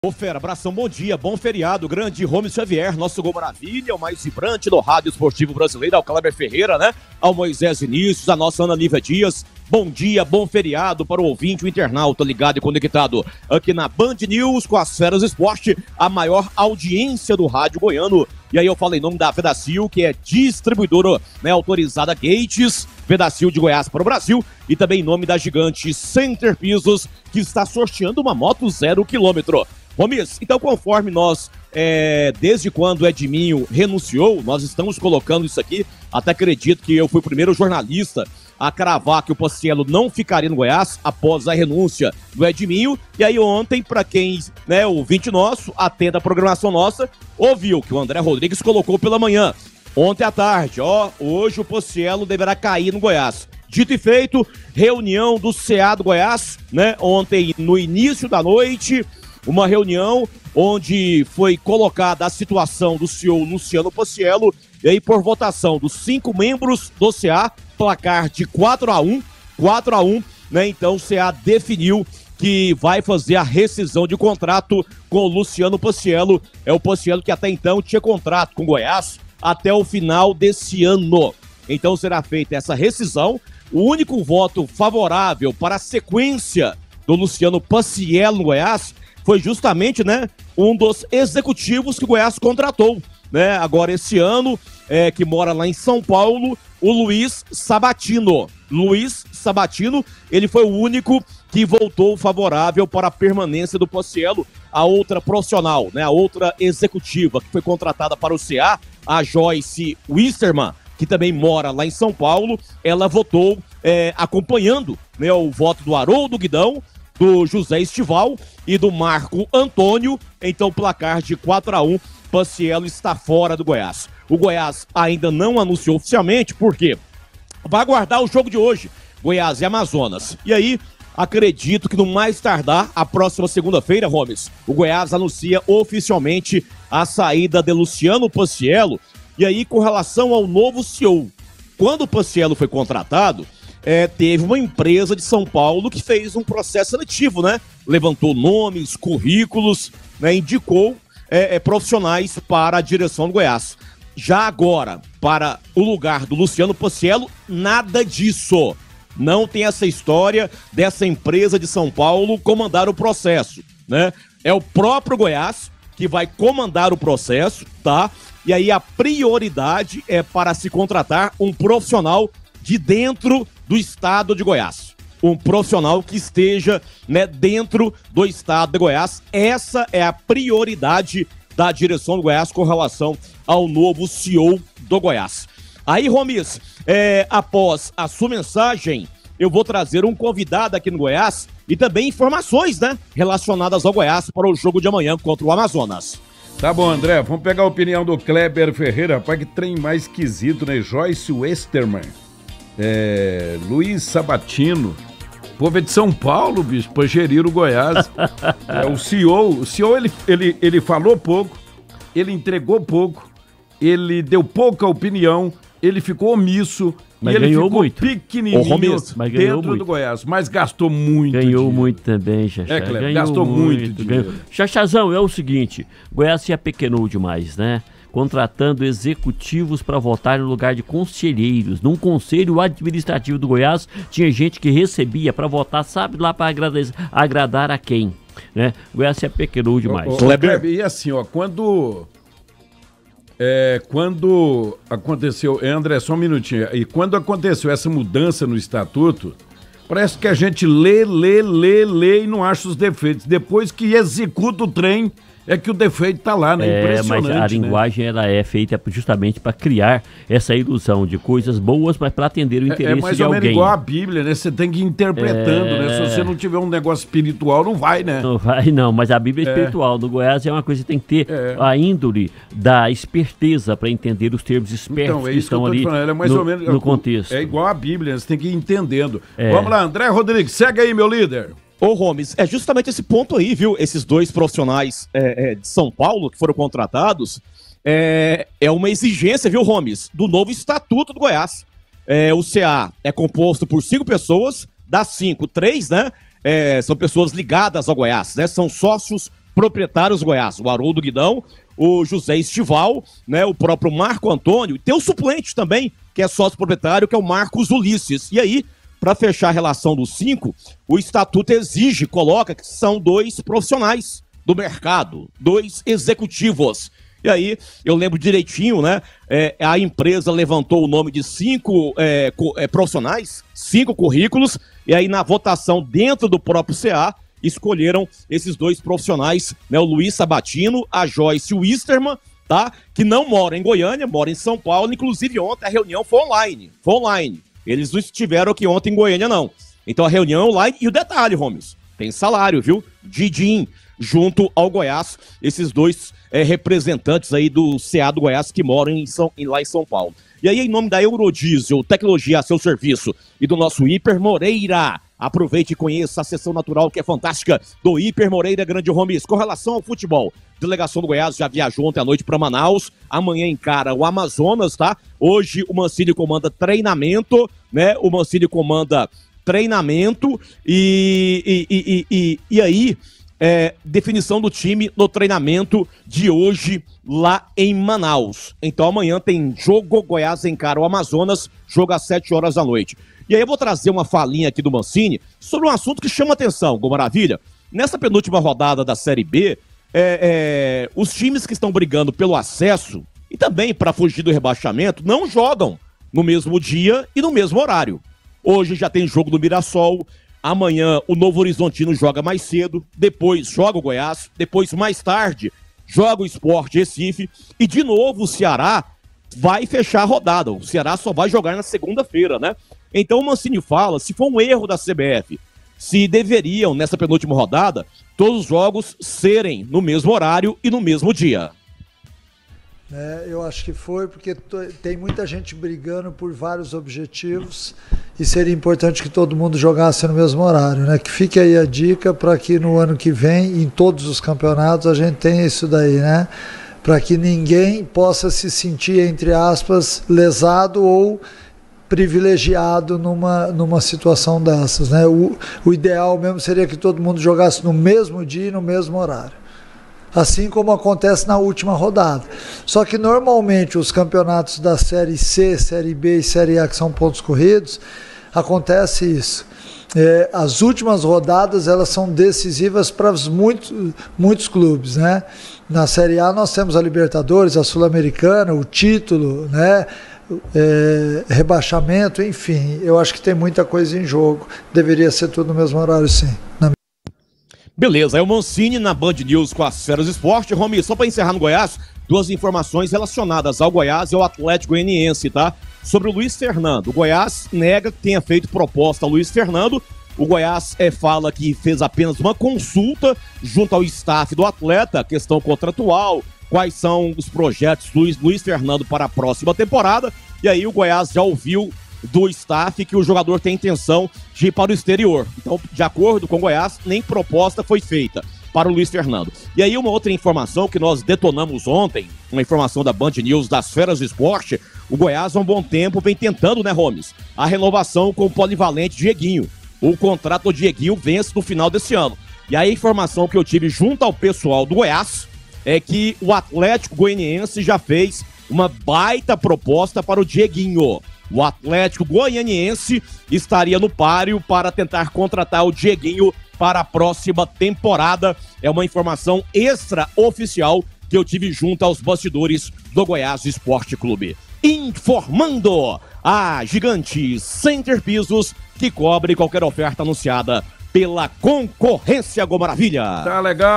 Ô Fera, abração, bom dia, bom feriado, grande Romes Xavier, nosso gol maravilha, o mais vibrante do rádio esportivo brasileiro, ao Kleber Ferreira, né, ao Moisés Vinícius, a nossa Ana Lívia Dias, bom dia, bom feriado para o ouvinte, o internauta ligado e conectado aqui na Band News com as Feras Esporte, a maior audiência do rádio goiano. E aí eu falo em nome da Vedacil, que é distribuidora, né, autorizada Gates, Vedacil de Goiás para o Brasil, e também em nome da gigante Center Pisos, que está sorteando uma moto 0 km. Romis, então conforme nós, desde quando o Edminho renunciou, nós estamos colocando isso aqui, até acredito que eu fui o primeiro jornalista a cravar que o Pociello não ficaria no Goiás após a renúncia do Edminho. E aí ontem, para quem, né, ouvinte nosso, atenta à programação nossa, ouviu que o André Rodrigues colocou pela manhã. Ontem à tarde, hoje o Pociello deverá cair no Goiás. Dito e feito, reunião do CA do Goiás, né, ontem no início da noite, uma reunião onde foi colocada a situação do CEO Luciano Pociello, e aí por votação dos 5 membros do CA, placar de 4-1, né, então o CA definiu que vai fazer a rescisão de contrato com o Luciano Pociello. É o Pociello que até então tinha contrato com o Goiás até o final desse ano. Então será feita essa rescisão. O único voto favorável para a sequência do Luciano Pociello no Goiás foi justamente, né, um dos executivos que o Goiás contratou, né, agora esse ano, que mora lá em São Paulo, o Luiz Sabatino. Luiz Sabatino, ele foi o único que votou favorável para a permanência do Pociello. A outra profissional, né, a outra executiva que foi contratada para o CA, a Joyce Wisterman, que também mora lá em São Paulo, ela votou acompanhando, né, o voto do Haroldo Guidão, do José Estival e do Marco Antônio. Então, placar de 4-1, Pociello está fora do Goiás. O Goiás ainda não anunciou oficialmente, porque vai aguardar o jogo de hoje, Goiás e Amazonas. E aí, acredito que no mais tardar, a próxima segunda-feira, Romes, o Goiás anuncia oficialmente a saída de Luciano Pociello. E aí, com relação ao novo CEO, quando o Pociello foi contratado, teve uma empresa de São Paulo que fez um processo seletivo, né? Levantou nomes, currículos, né? Indicou profissionais para a direção do Goiás. Já agora, para o lugar do Luciano Pociello, nada disso. Não tem essa história dessa empresa de São Paulo comandar o processo, né? É o próprio Goiás que vai comandar o processo, tá? E aí a prioridade é para se contratar um profissional de dentro do estado de Goiás. Um profissional que esteja, né, dentro do estado de Goiás. Essa é a prioridade da direção do Goiás com relação ao novo CEO do Goiás. Aí, Romis, após a sua mensagem, eu vou trazer um convidado aqui no Goiás e também informações, né, relacionadas ao Goiás para o jogo de amanhã contra o Amazonas. Tá bom, André, vamos pegar a opinião do Kleber Ferreira. Rapaz, que trem mais esquisito, né? Joyce Westerman, Luiz Sabatino, o povo é de São Paulo, bicho, para gerir o Goiás. O CEO ele falou pouco, ele entregou pouco, ele deu pouca opinião, ele ficou omisso, mas e ele ganhou ficou muito. Pequenininho mas dentro do Goiás, mas gastou muito ganhou dinheiro. muito também, Xaxá. Kleber, gastou muito dinheiro. Xaxazão, é o seguinte, Goiás se apequenou demais, né? Contratando executivos para votar no lugar de conselheiros. Num conselho administrativo do Goiás, tinha gente que recebia para votar, sabe lá para agradar a quem, né? Goiás se apequenou demais. Kleber, e assim, ó, quando aconteceu, André, só um minutinho, e quando aconteceu essa mudança no estatuto, parece que a gente lê e não acha os defeitos. Depois que executa o trem, é que o defeito tá lá, né? Impressionante, mas a linguagem ela é feita justamente para criar essa ilusão de coisas boas, mas para atender o interesse de alguém. É mais ou menos igual a Bíblia, né? Você tem que ir interpretando, né? Se você não tiver um negócio espiritual, não vai, né? Não vai, não, mas a Bíblia é espiritual. No Goiás é uma coisa que tem que ter a índole da esperteza para entender os termos espertos então, que estão ali falando. É mais ou menos, no contexto. É igual a Bíblia, você tem que ir entendendo. Vamos lá, André Rodrigues, segue aí, meu líder. Ô, Romes, é justamente esse ponto aí, viu? Esses dois profissionais de São Paulo que foram contratados, é uma exigência, viu, Romes, do novo Estatuto do Goiás. O CA é composto por 5 pessoas, das 5, 3, né? São pessoas ligadas ao Goiás, né? São sócios proprietários do Goiás, o Haroldo Guidão, o José Estival, né, o próprio Marco Antônio, e tem o suplente também, que é sócio proprietário, que é o Marcos Ulisses. E aí, para fechar a relação dos 5, o estatuto exige, coloca que são 2 profissionais do mercado, 2 executivos. E aí, eu lembro direitinho, né, a empresa levantou o nome de 5 profissionais, 5 currículos, e aí na votação dentro do próprio CA, escolheram esses 2 profissionais, né, o Luiz Sabatino, a Joyce Wisterman, tá, que não mora em Goiânia, mora em São Paulo. Inclusive ontem a reunião foi online. Eles não estiveram aqui ontem em Goiânia, não. Então a reunião é online. E o detalhe, Gomes, tem salário, viu? Didim, junto ao Goiás, esses 2 representantes aí do CA do Goiás que moram lá em São Paulo. E aí, em nome da Eurodiesel, tecnologia a seu serviço, e do nosso Hiper Moreira, aproveite e conheça a sessão natural que é fantástica do Hiper Moreira Grande Homes. Com relação ao futebol, a delegação do Goiás já viajou ontem à noite para Manaus, amanhã encara o Amazonas, tá? Hoje o Mancini comanda treinamento, né? O Mancini comanda treinamento e aí... definição do time no treinamento de hoje lá em Manaus. Então amanhã tem jogo, Goiás encara o Amazonas, jogo às 7 horas da noite. E aí eu vou trazer uma falinha aqui do Mancini sobre um assunto que chama atenção, Gol Maravilha. Nessa penúltima rodada da Série B, os times que estão brigando pelo acesso e também para fugir do rebaixamento não jogam no mesmo dia e no mesmo horário. Hoje já tem jogo do Mirassol. Amanhã o Novo Horizontino joga mais cedo, depois joga o Goiás, depois mais tarde joga o Sport Recife e de novo o Ceará vai fechar a rodada. O Ceará só vai jogar na segunda-feira, né? Então o Mancini fala, se for um erro da CBF, se deveriam nessa penúltima rodada todos os jogos serem no mesmo horário e no mesmo dia. Eu acho que foi porque tem muita gente brigando por vários objetivos e seria importante que todo mundo jogasse no mesmo horário, né? Que fique aí a dica para que no ano que vem, em todos os campeonatos, a gente tenha isso daí, né? Para que ninguém possa se sentir, entre aspas, lesado ou privilegiado numa situação dessas, né? O ideal mesmo seria que todo mundo jogasse no mesmo dia e no mesmo horário. Assim como acontece na última rodada. Só que normalmente os campeonatos da Série C, Série B e Série A, que são pontos corridos, acontece isso. As últimas rodadas elas são decisivas para muitos clubes, né? Na Série A nós temos a Libertadores, a Sul-Americana, o título, né? Rebaixamento, enfim. Eu acho que tem muita coisa em jogo. Deveria ser tudo no mesmo horário, sim. Beleza, é o Mancini na Band News com as Feras Esporte. Romy, só para encerrar no Goiás, 2 informações relacionadas ao Goiás e ao Atlético Goianiense, tá? Sobre o Luiz Fernando. O Goiás nega que tenha feito proposta ao Luiz Fernando. O Goiás fala que fez apenas uma consulta junto ao staff do atleta, questão contratual, quais são os projetos do Luiz Fernando para a próxima temporada. E aí o Goiás já ouviu do staff que o jogador tem intenção de ir para o exterior. Então, de acordo com o Goiás, nem proposta foi feita para o Luiz Fernando. E aí uma outra informação que nós detonamos ontem, uma informação da Band News das Feras do Esporte, o Goiás há um bom tempo vem tentando, né, Gomes, a renovação com o polivalente Dieguinho. O contrato do Dieguinho vence no final desse ano. E aí a informação que eu tive junto ao pessoal do Goiás é que o Atlético Goianiense já fez uma baita proposta para o Dieguinho. O Atlético Goianiense estaria no páreo para tentar contratar o Dieguinho para a próxima temporada. É uma informação extraoficial que eu tive junto aos bastidores do Goiás Esporte Clube. Informando a gigante Center Pisos, que cobre qualquer oferta anunciada pela concorrência. Gol Maravilha! Tá legal.